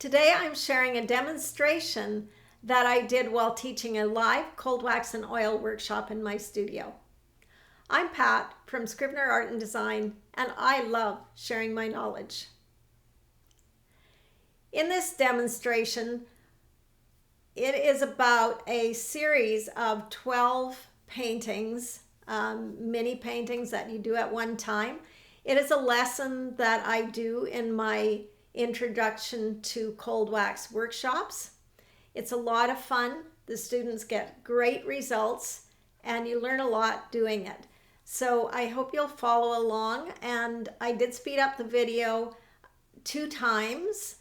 Today I'm sharing a demonstration that I did while teaching a live cold wax and oil workshop in my studio. I'm Pat from Scrivener Art and Design, and I love sharing my knowledge. In this demonstration, it is about a series of 12 paintings, mini paintings that you do at one time. It is a lesson that I do in my introduction to cold wax workshops. It's a lot of fun. The students get great results and you learn a lot doing it. So I hope you'll follow along, and I did speed up the video 2 times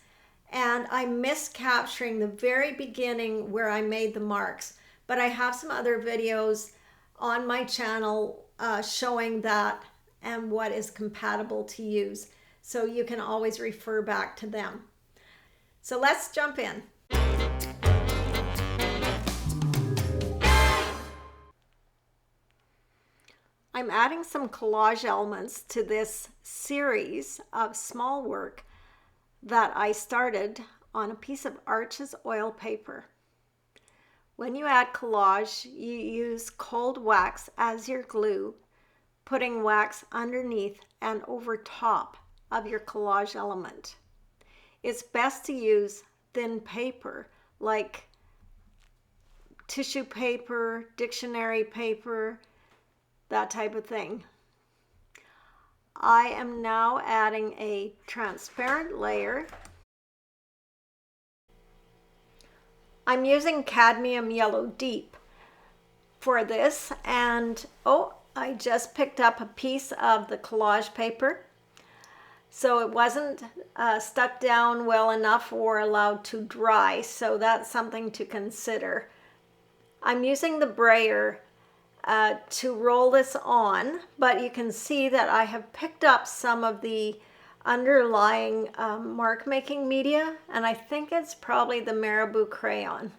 and I missed capturing the very beginning where I made the marks, but I have some other videos on my channel showing that and what is compatible to use. So you can always refer back to them. So let's jump in. I'm adding some collage elements to this series of small work that I started on a piece of Arches oil paper. When you add collage, you use cold wax as your glue, putting wax underneath and over top of your collage element. It's best to use thin paper like tissue paper, dictionary paper, that type of thing. I am now adding a transparent layer. I'm using cadmium yellow deep for this, and I just picked up a piece of the collage paper. So it wasn't stuck down well enough or allowed to dry, so that's something to consider. I'm using the brayer to roll this on, but you can see that I have picked up some of the underlying mark making media, and I think it's probably the marabou crayon.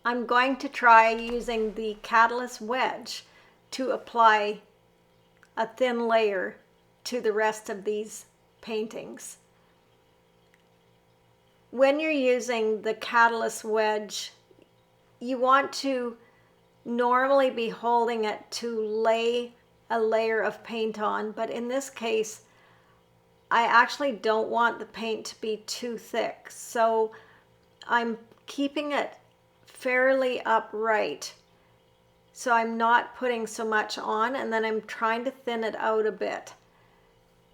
I'm going to try using the catalyst wedge to apply a thin layer to the rest of these paintings. When you're using the catalyst wedge, you want to normally be holding it to lay a layer of paint on, but in this case, I actually don't want the paint to be too thick, so I'm keeping it fairly upright. So I'm not putting so much on, and then I'm trying to thin it out a bit.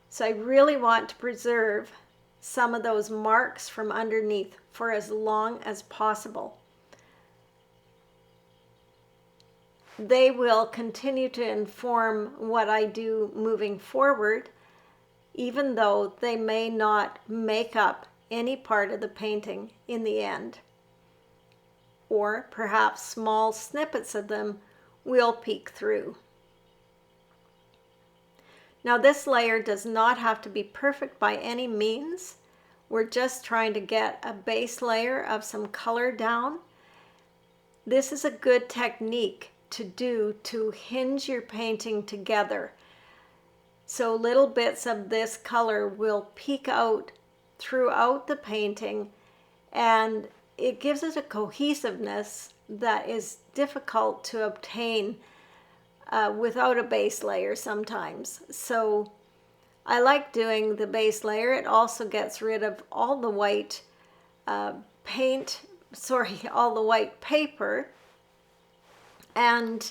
So I really want to preserve some of those marks from underneath for as long as possible. They will continue to inform what I do moving forward, even though they may not make up any part of the painting in the end. Or perhaps small snippets of them will peek through. Now this layer does not have to be perfect by any means. We're just trying to get a base layer of some color down. This is a good technique to do to hinge your painting together. So little bits of this color will peek out throughout the painting, and it gives it a cohesiveness that is difficult to obtain without a base layer sometimes. So I like doing the base layer. It also gets rid of all the white all the white paper, and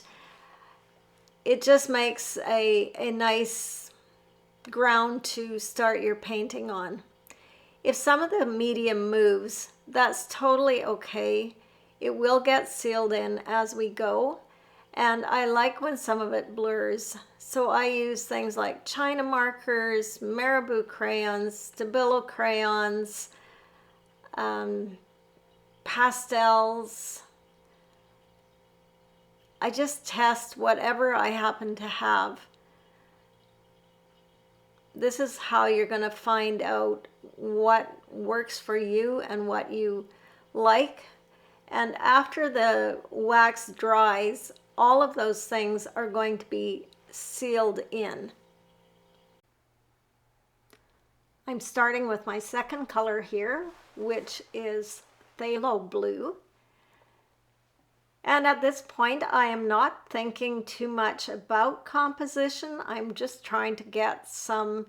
it just makes a nice ground to start your painting on. If some of the medium moves, that's totally okay. It will get sealed in as we go. And I like when some of it blurs. So I use things like China markers, marabou crayons, Stabilo crayons, pastels. I just test whatever I happen to have. This is how you're going to find out what works for you and what you like. And after the wax dries, all of those things are going to be sealed in. I'm starting with my second color here, which is phthalo blue. And at this point, I am not thinking too much about composition. I'm just trying to get some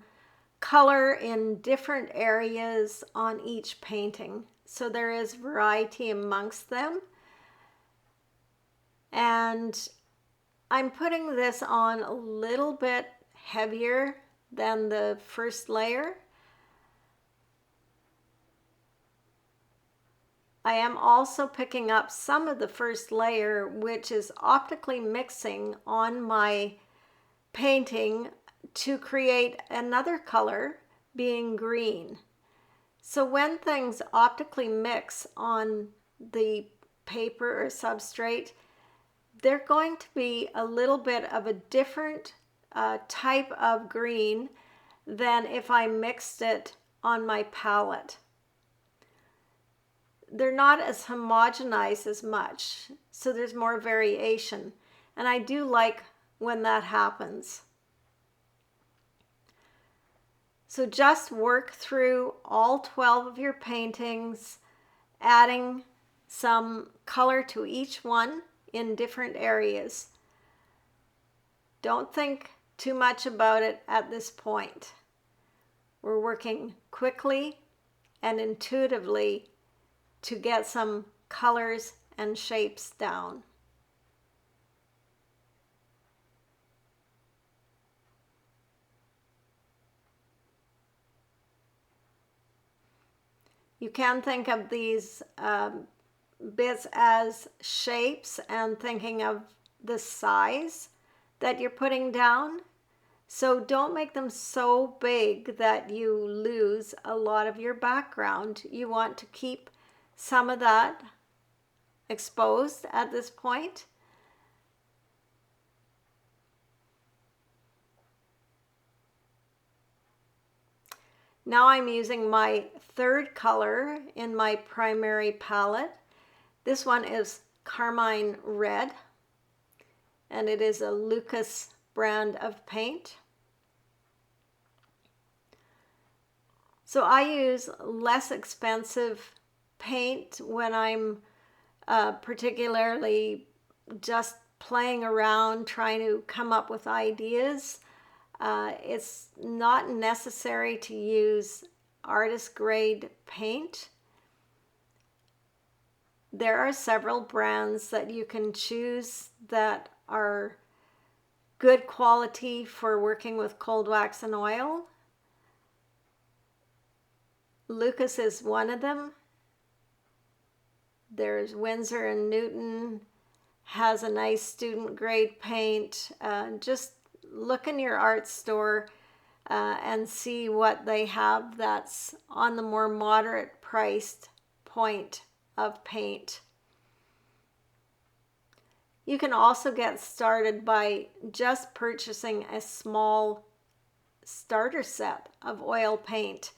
color in different areas on each painting. So there is variety amongst them. And I'm putting this on a little bit heavier than the first layer. I am also picking up some of the first layer, which is optically mixing on my painting to create another color, being green. So when things optically mix on the paper or substrate, they're going to be a little bit of a different type of green than if I mixed it on my palette. They're not as homogenized as much, so there's more variation. And I do like when that happens. So just work through all 12 of your paintings, adding some color to each one in different areas. Don't think too much about it at this point. We're working quickly and intuitively to get some colors and shapes down. You can think of these bits as shapes and thinking of the size that you're putting down. So don't make them so big that you lose a lot of your background. You want to keep some of that exposed at this point. Now I'm using my third color in my primary palette. This one is Carmine Red, and it is a Lucas brand of paint. So I use less expensive paint when I'm particularly just playing around trying to come up with ideas. It's not necessary to use artist grade paint. There are several brands that you can choose that are good quality for working with cold wax and oil. Lucas is one of them. There's Winsor and Newton, has a nice student grade paint. Just look in your art store and see what they have that's on the more moderate priced point of paint. You can also get started by just purchasing a small starter set of oil paint.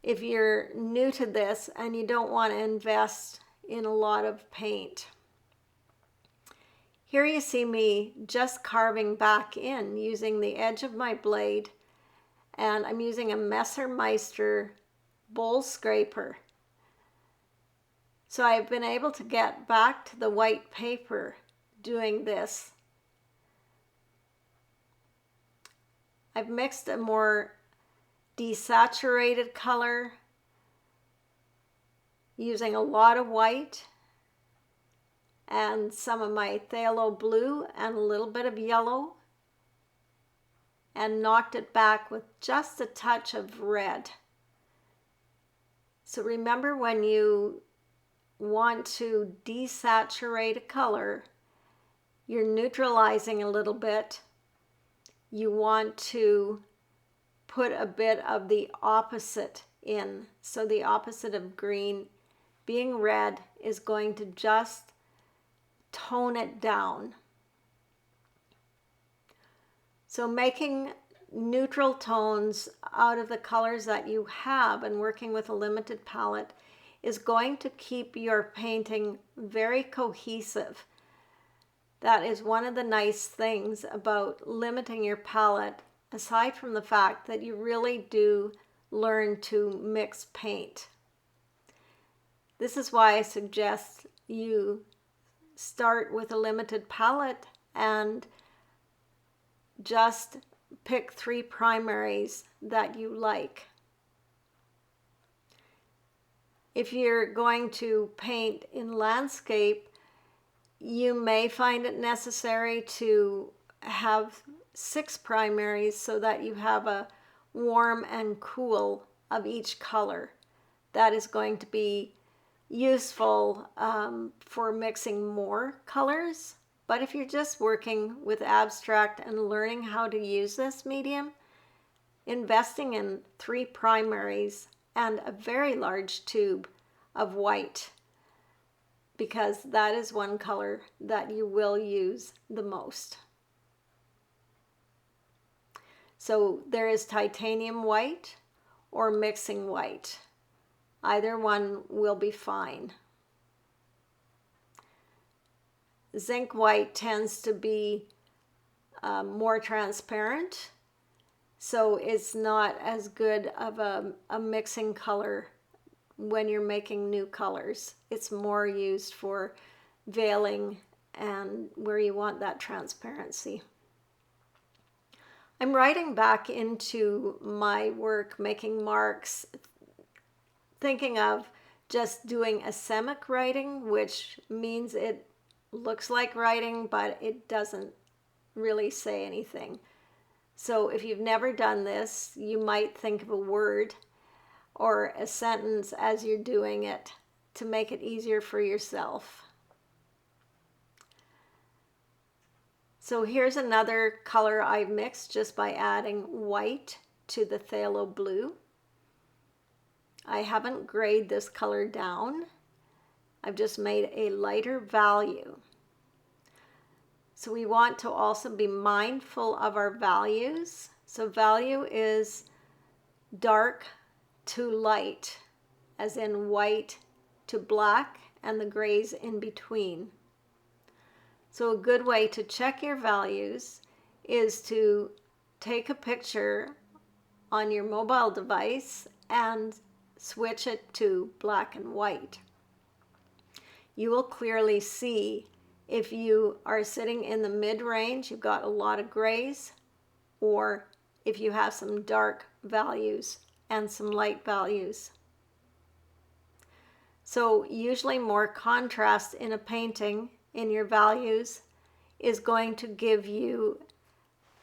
If you're new to this and you don't want to invest in a lot of paint. Here you see me just carving back in using the edge of my blade, and I'm using a Messermeister bowl scraper. So I've been able to get back to the white paper doing this. I've mixed a more desaturated color using a lot of white and some of my phthalo blue and a little bit of yellow, and knocked it back with just a touch of red. So remember, when you want to desaturate a color, you're neutralizing a little bit. You want to put a bit of the opposite in. So the opposite of green, being red, is going to just tone it down. So making neutral tones out of the colors that you have and working with a limited palette is going to keep your painting very cohesive. That is one of the nice things about limiting your palette, aside from the fact that you really do learn to mix paint. This is why I suggest you start with a limited palette and just pick 3 primaries that you like. If you're going to paint in landscape, you may find it necessary to have 6 primaries so that you have a warm and cool of each color. That is going to be useful for mixing more colors. But if you're just working with abstract and learning how to use this medium, investing in 3 primaries and a very large tube of white, because that is one color that you will use the most. So there is titanium white or mixing white. Either one will be fine. Zinc white tends to be more transparent, so it's not as good of a mixing color when you're making new colors. It's more used for veiling and where you want that transparency. I'm writing back into my work, making marks, thinking of just doing a semic writing, which means it looks like writing, but it doesn't really say anything. So if you've never done this, you might think of a word or a sentence as you're doing it to make it easier for yourself. So here's another color I've mixed just by adding white to the phthalo blue. I haven't grayed this color down. I've just made a lighter value. So we want to also be mindful of our values. So value is dark to light, as in white to black, and the grays in between. So a good way to check your values is to take a picture on your mobile device and switch it to black and white. You will clearly see if you are sitting in the mid-range, you've got a lot of grays, or if you have some dark values and some light values. So usually more contrast in a painting in your values is going to give you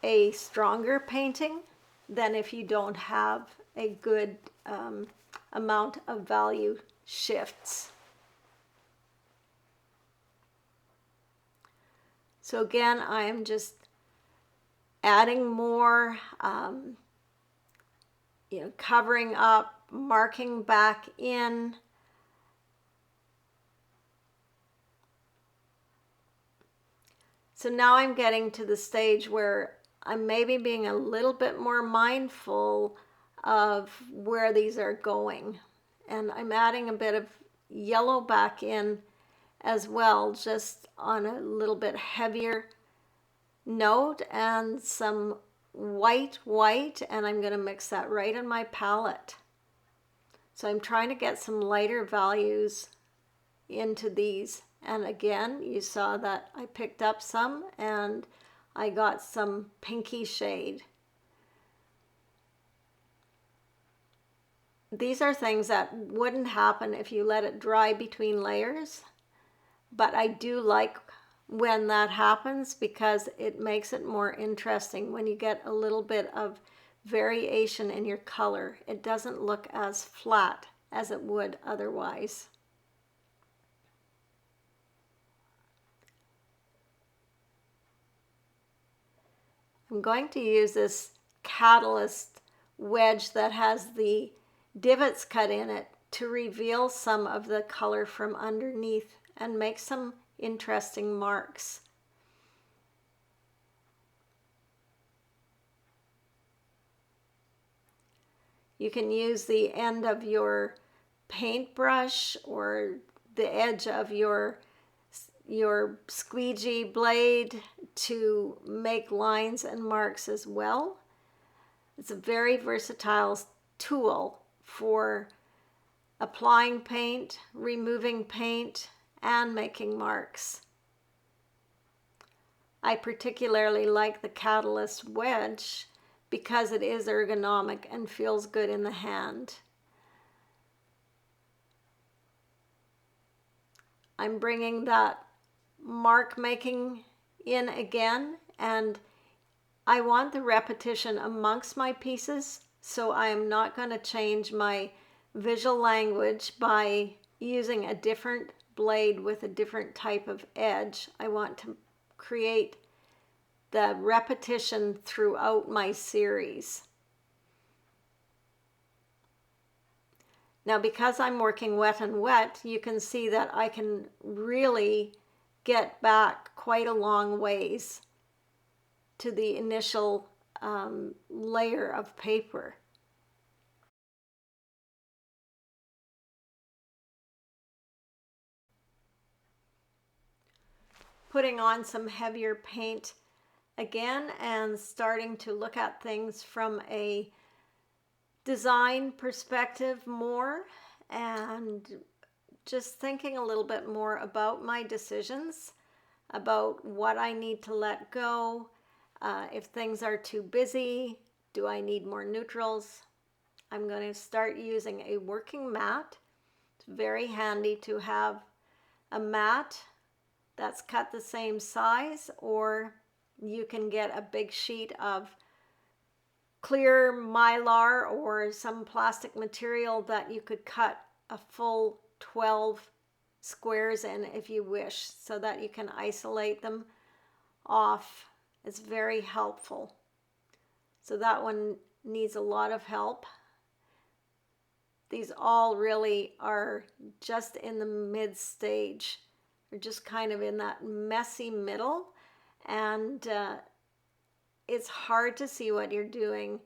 a stronger painting than if you don't have a good amount of value shifts. So again, I am just adding more, covering up, marking back in. So now I'm getting to the stage where I'm maybe being a little bit more mindful of where these are going. And I'm adding a bit of yellow back in as well, just on a little bit heavier note, and some white, and I'm going to mix that right in my palette. So I'm trying to get some lighter values into these. And again, you saw that I picked up some and I got some pinky shade. These are things that wouldn't happen if you let it dry between layers, but I do like when that happens because it makes it more interesting when you get a little bit of variation in your color. It doesn't look as flat as it would otherwise. I'm going to use this catalyst wedge that has the divots cut in it to reveal some of the color from underneath and make some interesting marks. You can use the end of your paintbrush or the edge of your squeegee blade to make lines and marks as well. It's a very versatile tool for applying paint, removing paint, and making marks. I particularly like the Catalyst wedge because it is ergonomic and feels good in the hand. I'm bringing that mark making in again, and I want the repetition amongst my pieces, so I am not going to change my visual language by using a different blade with a different type of edge. I want to create the repetition throughout my series. Now, because I'm working wet and wet, you can see that I can really get back quite a long ways to the initial layer of paper. Putting on some heavier paint again and starting to look at things from a design perspective more, and just thinking a little bit more about my decisions, about what I need to let go. If things are too busy, do I need more neutrals? I'm going to start using a working mat. It's very handy to have a mat that's cut the same size, or you can get a big sheet of clear mylar or some plastic material that you could cut a full 12 squares in if you wish, so that you can isolate them off. It's very helpful. So that one needs a lot of help. These all really are just in the mid stage. They're just kind of in that messy middle, and it's hard to see what you're doing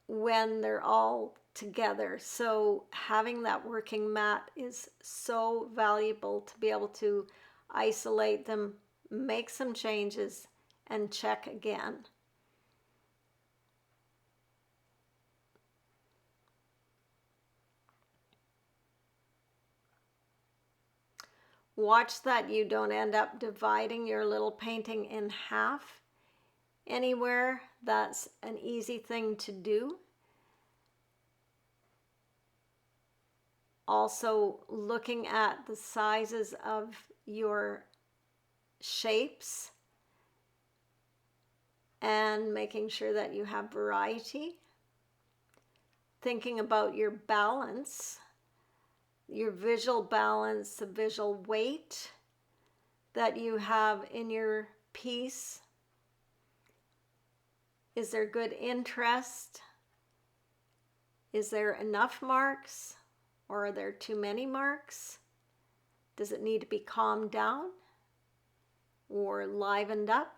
when they're all together. So having that working mat is so valuable to be able to isolate them, make some changes, and check again. Watch that you don't end up dividing your little painting in half anywhere. That's an easy thing to do. Also, looking at the sizes of your shapes and making sure that you have variety. Thinking about your balance, your visual balance, the visual weight that you have in your piece. Is there good interest? Is there enough marks, or are there too many marks? Does it need to be calmed down or livened up?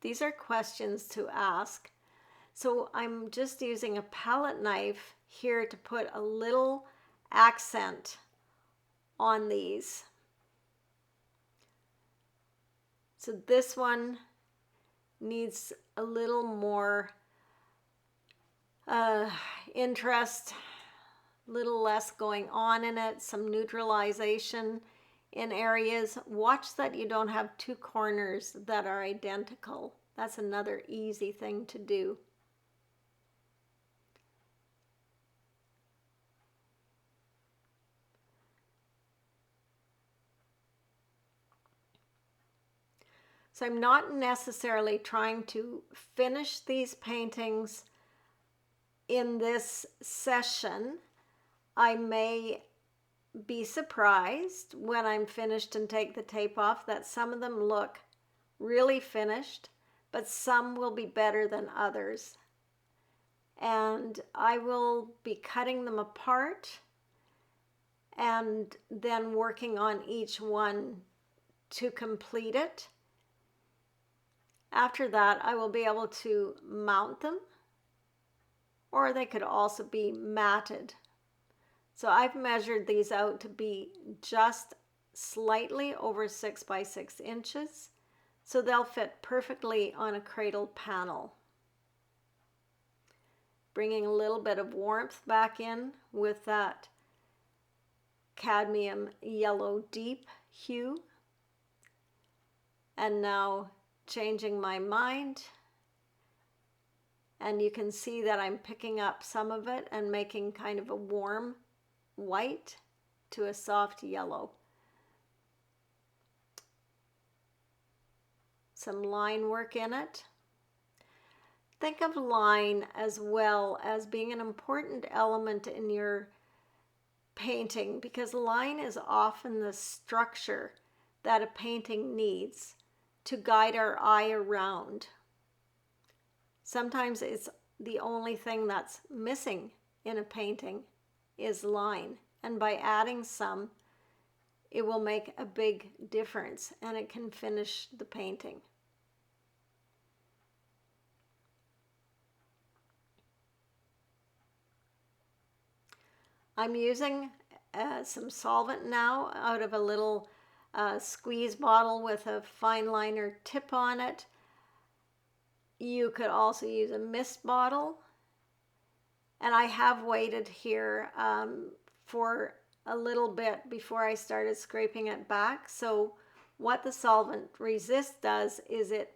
These are questions to ask. So I'm just using a palette knife here to put a little accent on these. So this one needs a little more interest, a little less going on in it, some neutralization in areas. Watch that you don't have two corners that are identical. That's another easy thing to do. So I'm not necessarily trying to finish these paintings in this session. I may be surprised when I'm finished and take the tape off that some of them look really finished, but some will be better than others. And I will be cutting them apart and then working on each one to complete it. After that, I will be able to mount them, or they could also be matted. So I've measured these out to be just slightly over 6 by 6 inches, so they'll fit perfectly on a cradle panel. bringing a little bit of warmth back in with that cadmium yellow deep hue. And now changing my mind, and you can see that I'm picking up some of it and making kind of a warm white to a soft yellow. Some line work in it. Think of line as well as being an important element in your painting, because line is often the structure that a painting needs to guide our eye around. Sometimes it's the only thing that's missing in a painting is line, and by adding some, it will make a big difference and it can finish the painting. I'm using some solvent now out of a little squeeze bottle with a fine liner tip on it. You could also use a mist bottle. And I have waited here for a little bit before I started scraping it back. So what the solvent resist does is it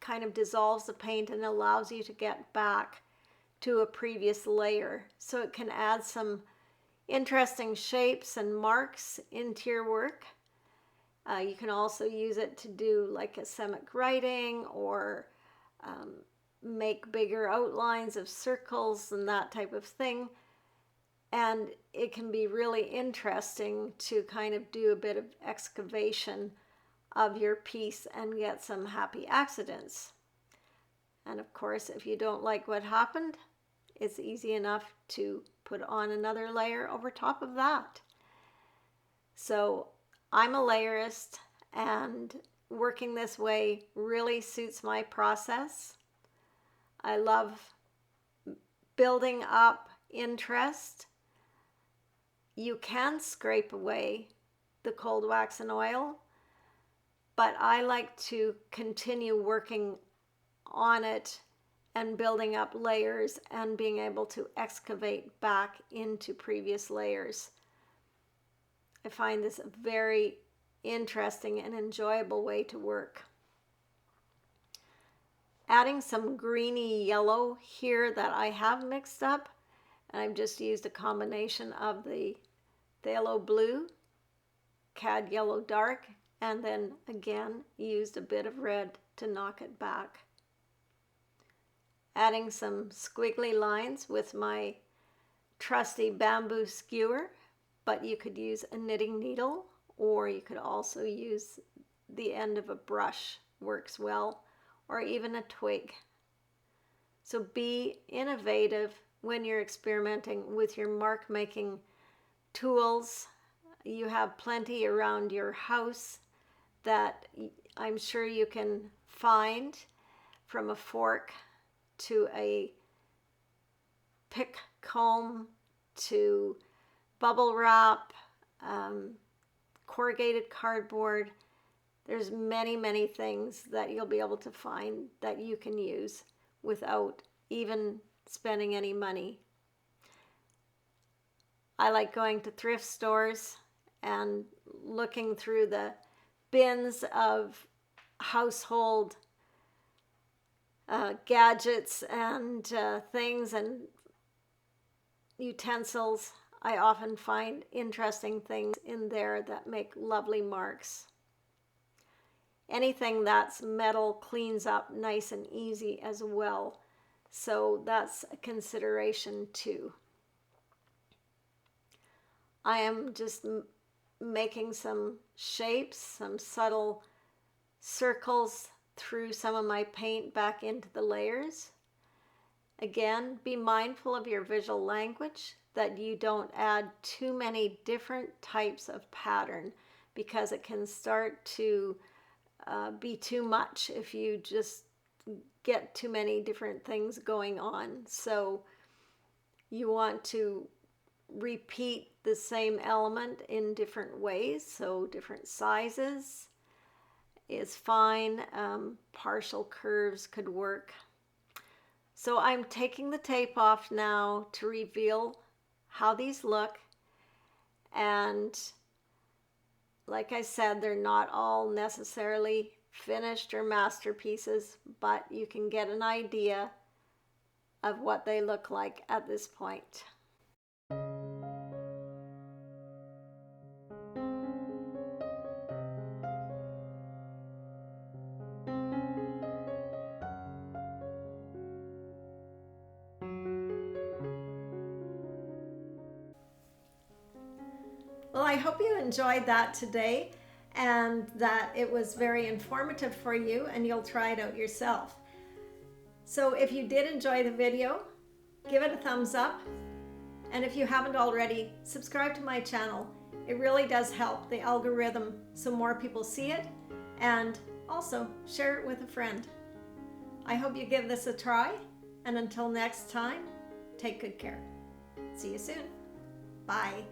kind of dissolves the paint and allows you to get back to a previous layer. So it can add some interesting shapes and marks into your work. You can also use it to do like Semitic writing or make bigger outlines of circles and that type of thing. And it can be really interesting to kind of do a bit of excavation of your piece and get some happy accidents. And of course, if you don't like what happened, it's easy enough to put on another layer over top of that. So I'm a layerist, and working this way really suits my process. I love building up interest. You can scrape away the cold wax and oil, but I like to continue working on it and building up layers and being able to excavate back into previous layers. I find this a very interesting and enjoyable way to work. Adding some greeny yellow here that I have mixed up, and I've just used a combination of the phthalo blue, cad yellow dark, and then again used a bit of red to knock it back. Adding some squiggly lines with my trusty bamboo skewer, but you could use a knitting needle, or you could also use the end of a brush, works well, or even a twig. So be innovative when you're experimenting with your mark making tools. You have plenty around your house that I'm sure you can find, from a fork to a pick comb to bubble wrap, corrugated cardboard. There's many things that you'll be able to find that you can use without even spending any money. I like going to thrift stores and looking through the bins of household gadgets and things and utensils. I often find interesting things in there that make lovely marks. Anything that's metal cleans up nice and easy as well. So that's a consideration too. I am just making some shapes, some subtle circles through some of my paint back into the layers. Again, be mindful of your visual language, that you don't add too many different types of pattern, because it can start to be too much if you just get too many different things going on. So you want to repeat the same element in different ways, so different sizes is fine. Partial curves could work. So I'm taking the tape off now to reveal how these look. And like I said, they're not all necessarily finished or masterpieces, but you can get an idea of what they look like at this point. Well, I hope you enjoyed that today and that it was very informative for you and you'll try it out yourself. So if you did enjoy the video, give it a thumbs up. And if you haven't already, subscribe to my channel. It really does help the algorithm so more people see it, and also share it with a friend. I hope you give this a try, and until next time, take good care. See you soon. Bye.